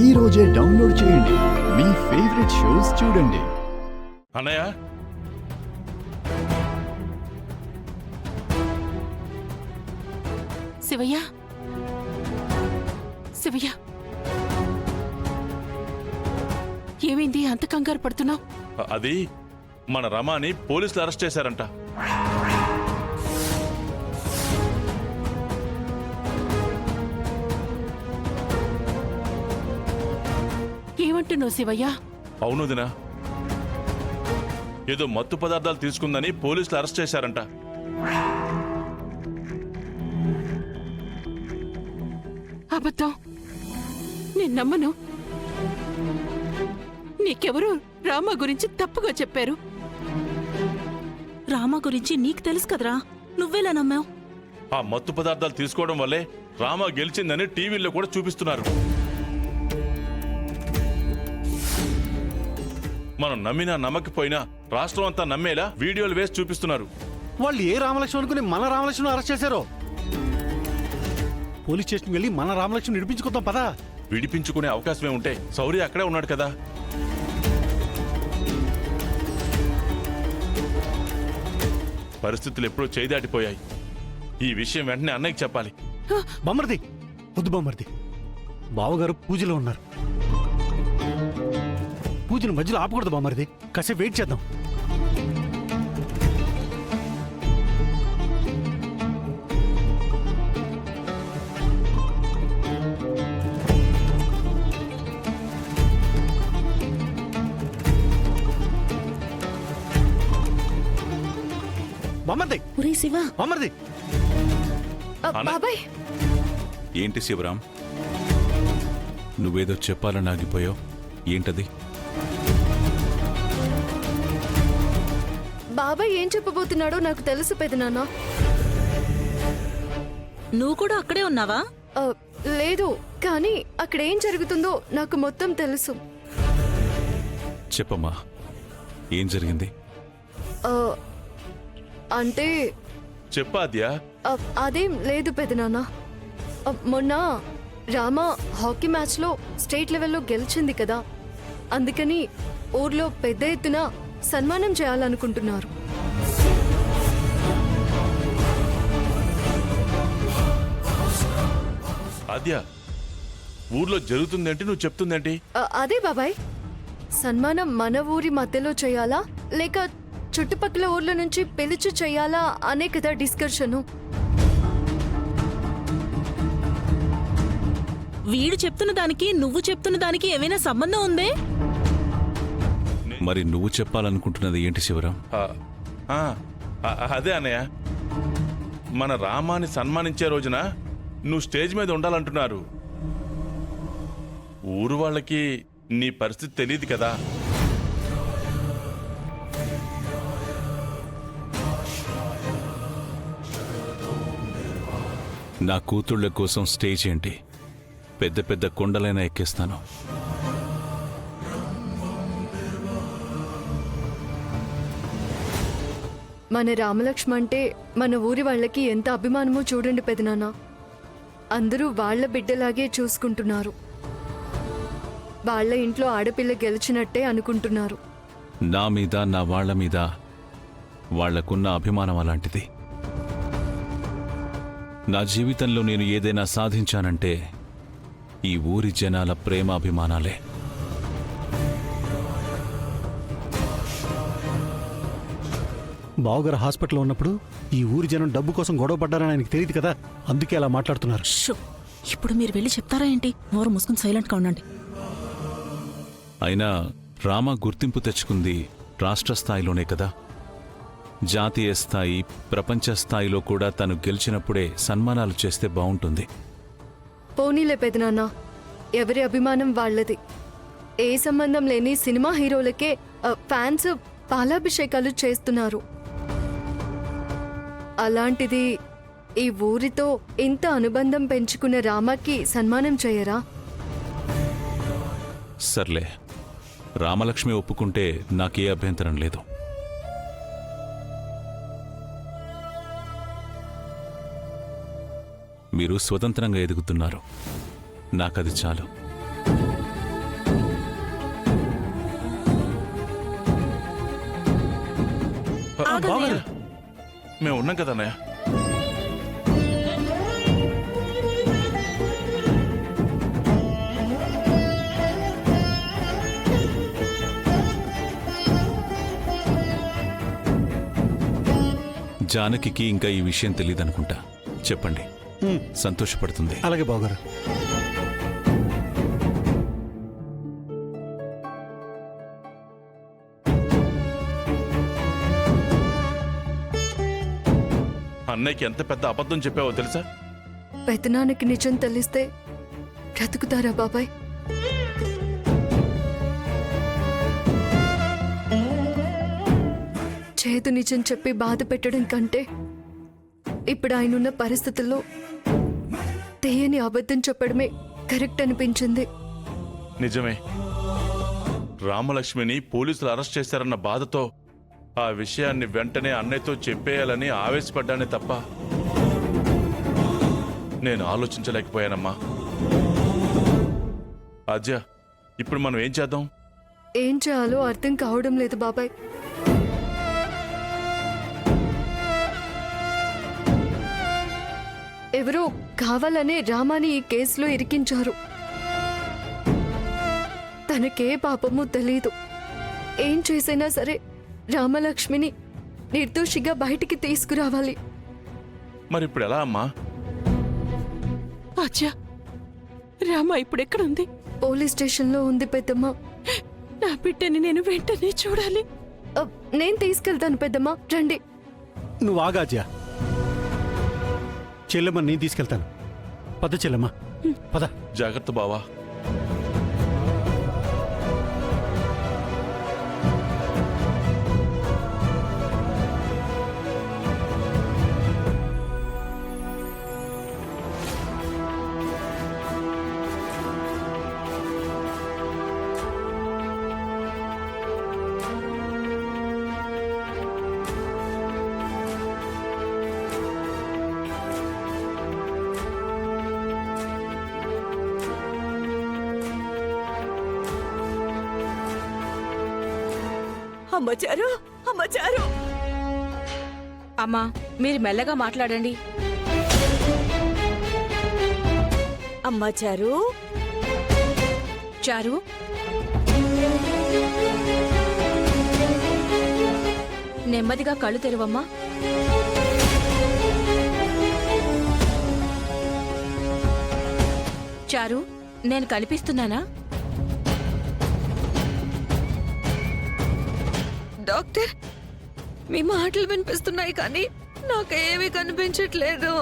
ఈ రోజే డౌన్లోడ్ చేయండి. మీ ఫేవరెట్ షోస్ చూడండి. అన్నయ్య, శివయ్య, శివయ్య, ఏమైంది అంత కంగారు పడుతున్నావు? అది మన రమాని పోలీసులు అరెస్ట్ చేశారంట. ఏమంటున్నావు శివయ్య? అవును దినా, ఏదో మత్తు పదార్థాలు తీసుకుందని పోలీసులు అరెస్ట్ చేశారంట. అబద్ధం, నేను నమ్మను. నీకెవరు రామ గురించి తప్పుగా చెప్పారు? రామ గురించి నీకు తెలుసు కదరా, నువ్వెలా నమ్మావు? ఆ మత్తు పదార్థాలు తీసుకోవడం వల్లే రామ గెలిచిందని టీవీల్లో కూడా చూపిస్తున్నారు. మనం నమ్మినా నమ్మకపోయినా రాష్ట్రం అంతా నమ్మేలా వీడియోలు వేసి చూపిస్తున్నారు. వాళ్ళు ఏ రామలక్ష్మణ్ అనుకుని మన రామలక్ష్మణ్ అరెస్ట్ చేశారో. పోలీస్ స్టేషన్కి వెళ్ళి మన రామలక్ష్మణ్ విడిపించుకుందాం పదా. విడిపించుకునే అవకాశమే ఉంటే శౌర్య అక్కడే ఉన్నాడు కదా. పరిస్థితులు ఎప్పుడో చేయి దాటిపోయాయి. ఈ విషయం వెంటనే అన్నయ్యకి చెప్పాలి. బామ్మర్ది, వద్దు బామ్మర్ది, బావగారు పూజలో ఉన్నారు. పూజను మధ్యలో ఆపకూడదు బామ్మర్ది, కాసేపు వెయిట్ చేద్దాం. బామ్మర్ది, ఒరే శివ, బామ్మర్ది. బాబాయ్, ఏంటి శివరాం, నువ్వేదో చెప్పాలని ఆగిపోయావు, ఏంటది? బాబాయ్ ఏం చెప్పబోతున్నాడో నాకు తెలుసు పెదనాన్న. నువ్వు కూడా అక్కడే ఉన్నావా? లేదు, కానీ అక్కడేం జరుగుతుందో నాకు మొత్తం తెలుసు. చెప్పమ్మా, ఏం జరిగింది? ఆ, అంటే చెప్పాద్యా. అదేం లేదు పెదనాన్న. మొన్న రామ హాకీ మ్యాచ్లో స్టేట్ లెవెల్లో గెలిచింది కదా, అందుకని ఊర్లో పెద్ద ఎత్తున సన్మానం చేయాలనుకుంటున్నారు. ఆద్య, ఊర్లో జరుగుతుందేంటి, నువ్వు చెప్తుందేంటి? అదే బాబాయ్, సన్మానం మన ఊరి మధ్యలో చేయాలా లేక చుట్టుపక్కల ఊర్ల నుంచి పిలిచి చేయాలా అనే కదా డిస్కషను. వీడు చెప్తున్న దానికి నువ్వు చెప్తున్న దానికి ఏమైనా సంబంధం ఉందే? మరి నువ్వు చెప్పాలనుకుంటున్నది ఏంటి శివరాం? అదే అన్నయ్య, మన రామాని సన్మానించే రోజున నువ్వు స్టేజ్ మీద ఉండాలంటున్నారు. ఊరు వాళ్ళకి నీ పరిస్థితి తెలియదు కదా. నా కూతుళ్ళ కోసం స్టేజ్ ఏంటి, పెద్ద పెద్ద కొండలైనా ఎక్కేస్తాను. మన రామలక్ష్మ అంటే మన ఊరి వాళ్ళకి ఎంత అభిమానమో చూడండి పెదనాన్న. అందరూ వాళ్ల బిడ్డలాగే చూసుకుంటున్నారు. వాళ్ల ఇంట్లో ఆడపిల్ల గెలిచినట్టే అనుకుంటున్నారు. నా మీద, నా వాళ్ల మీద వాళ్లకున్న అభిమానం అలాంటిది. నా జీవితంలో నేను ఏదైనా సాధించానంటే ఈ ఊరి జనాల ప్రేమాభిమానాలే. బావగారు హాస్పిటల్లో ఉన్నప్పుడు ఈ ఊరి జనం డబ్బు కోసం గొడవ పడ్డారని ఆయనకి తెలియదు కదా, అందుకే అలా మాట్లాడుతున్నారు. ఇప్పుడు మీరు వెళ్ళి చెప్తారా ఏంటి? నోరు మూసుకుని సైలెంట్గా ఉండండి. అయినా రామ గుర్తింపు తెచ్చుకుంది రాష్ట్ర స్థాయిలోనే కదా. జాతీయ స్థాయి, ప్రపంచ స్థాయిలో కూడా తను గెలిచినప్పుడే సన్మానాలు చేస్తే బావుంటుంది. పోనీలే పెదనాన్న, ఎవరి అభిమానం వాళ్లది. ఏ సంబంధం లేని సినిమా హీరోలకే ఫ్యాన్స్ పాలాభిషేకాలు చేస్తున్నారు. అలాంటిది ఈ ఊరితో ఇంత అనుబంధం పెంచుకున్న రామకి సన్మానం చేయరా? సర్లే, రామలక్ష్మి ఒప్పుకుంటే నాకే అభ్యంతరం లేదు. మీరు స్వతంత్రంగా ఎదుగుతున్నారు, నాకది చాలు. ఆగన్నయ్య. మేము ఉన్నాం కదా అన్నయ్య. జానకి ఇంకా ఈ విషయం తెలియదనుకుంటా. చెప్పండి, సంతోషపడుతుంది. అలాగే బావగారు. అన్నయ్యకి ఎంత పెద్ద అబద్ధం చెప్పావో తెలుసా? పెదనాన్నకి నిజం తెలిస్తే బ్రతుకుతారా బాబాయ్? చేదు నిజం చెప్పి బాధ పెట్టడం కంటే ఇప్పుడు ఆయనున్న పరిస్థితుల్లో తెలియని అబద్ధం చెప్పడమే కరెక్ట్ అనిపించింది. నిజమే. రామలక్ష్మిని పోలీసులు అరెస్ట్ చేశారన్న బాధతో ఆ విషయాన్ని వెంటనే అన్నయ్యతో చెప్పేయాలని ఆవేశపడ్డానే తప్ప నేను ఆలోచించలేకపోయానమ్మా. అజ్జా, ఇప్పుడు మనం ఏం చేద్దాం? ఏం చేయాలో అర్థం కావడం లేదు బాబాయ్. ఎవరో కావాలనే రామాని ఈ కేసులో ఇరికించారు. తనకే పాపమో తెలీదు. ఏం చేసైనా సరే రామలక్ష్మిని నిర్దోషిగా బయటికి తీసుకురావాలి. మరి ఇప్పుడు ఎలా అమ్మా? అచ్చా, రామ ఇప్పుడెక్కడుంది? పోలీస్ స్టేషన్లో ఉంది పెద్దమ్మ. నా బిడ్డని నేను వెంటనే చూడాలి. నేను తీసుకెళ్తాను పెద్దమ్మ, రండి. నువ్వు ఆగాజ్యా. చెల్లెమ్మ నేను తీసుకెళ్తాను. పద చెల్లెమ్మ, పద. జాగ్రత్త బావా. అమ్మచారు, అమ్మచారు. అమ్మా, మీరు మెల్లగా మాట్లాడండి. అమ్మచారు, చారు, నెమ్మదిగా కళ్ళు తెరవమ్మా. చారు, నేను కనిపిస్తున్నానా? డాక్టర్, మీ మాటలు వినిపిస్తున్నాయి కానీ నాకేమీ కనిపించట్లేదు.